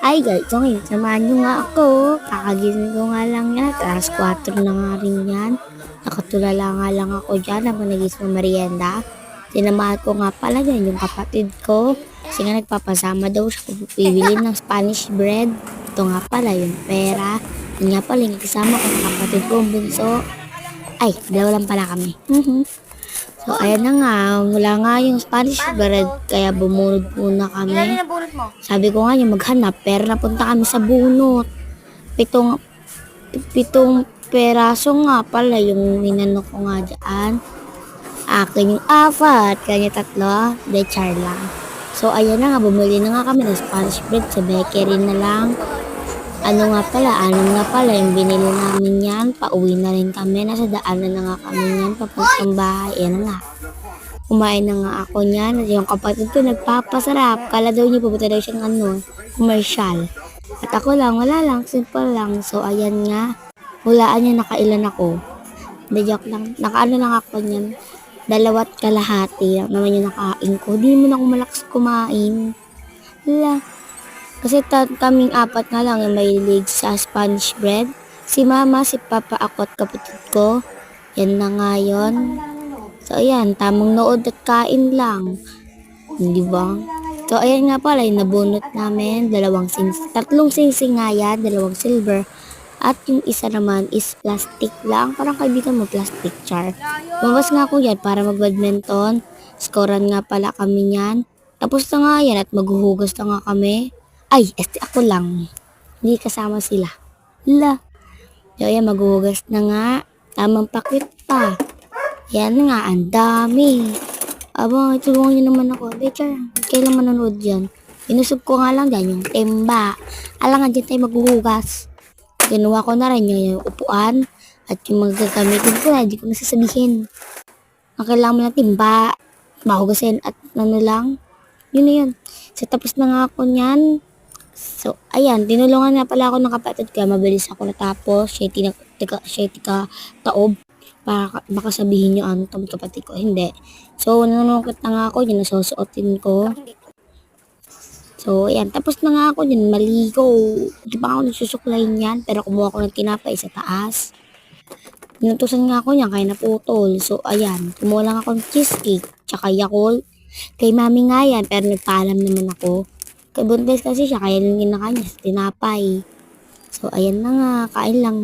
Ay guys, so ngayon, samahan nyo nga ako. Kakagising ko nga lang yan. Alas 4 na nga rin yan. Nakatulala nga lang ako dyan habang nagising ng merienda. Sinamahan ko nga pala yan yung kapatid ko. Kasi nga nagpapasama daw siya kung bibili ng Spanish bread. Ito nga pala yung pera. Yun nga pala yung kasama ko ng kapatid ko, bunso. Ay, dalawa lang pala kami. So, ayan na nga. Wala nga yung Spanish bread. Kaya bumunod muna kami. Ilan yung nabunot mo? Sabi ko nga yung maghanap, pero napunta kami sa bunot. Pitong peraso nga pala yung minano ko nga dyan. Akin yung 4, kanya 3, de char lang. So ayan na nga, bumili na nga kami ng Spanish bread sa bakery na lang. Ano nga pala yung binili namin yan. Pauwi na rin kami, nasa daanan na nga kami yan, papuntang bahay. Ayan na nga. Kumain na nga ako niyan. At yung kapatid ko nagpapasarap. Kala daw niya pupunta daw siyang commercial. At ako lang, wala lang, simple lang. So, ayan nga. Hulaan niya nakailan ako. Hindi, joke lang. Nakaano lang ako niyan. 2 kalahati lang naman yung nakain ko. Di mo na ako malakas kumain. Wala. Kasi kaming 4 nga lang yung mahilig sa Spanish bread. Si mama, si papa, ako at kapatid ko. Yan na nga yun. So, ayan, tamang nood at kain lang. Hindi ba? So, ayan nga pala, yung nabunot namin, 3 singsing nga yan, 2 silver. At yung isa naman is plastic lang. Parang kaibigan mo, plastic char. Lumabas nga ako yan para mag-badminton. Scorean nga pala kami yan. Tapos na nga yan at maghuhugas na nga kami. Ay, ako lang. Hindi kasama sila. La. So, ayan, maghuhugas na nga. Tamang pakit pa. Yan nga, ang dami. Aba, tulungan niyo naman ako. Becher, kailan manonood yan? Inusog ko nga lang dyan yung timba. Alangan dyan tayo maghuhugas. Ginawa ko na rin yung upuan. At yung mga gagamitin ko na, hindi ko nasasabihin. Ang kailangan mo ng timba, mahugasin at ano lang. Yun na yun. So, tapos na nga ako niyan. So, ayan, tinulungan nga pala ako ng kapatid ko. Mabilis ako natapos. Siya tika taob. Baka sabihin nyo ano tong kapatid ko. Hindi. So, nanunungkot na nga ako. Yun, nasusuotin ko. So, ayan. Tapos na nga ako yun. Maligo. Hindi pa ako nagsusuklay niyan. Pero kumuha ko ng tinapay sa taas. Inutusan nga ako niyan. Kaya naputol. So, ayan. Kumuha lang ako ng cheesecake. Tsaka Yakult. Kay mami nga yan. Pero nagpaalam naman ako. Kay Buntes kasi siya. Kaya nang ginakanya sa tinapay. So, ayan na nga. Kain lang.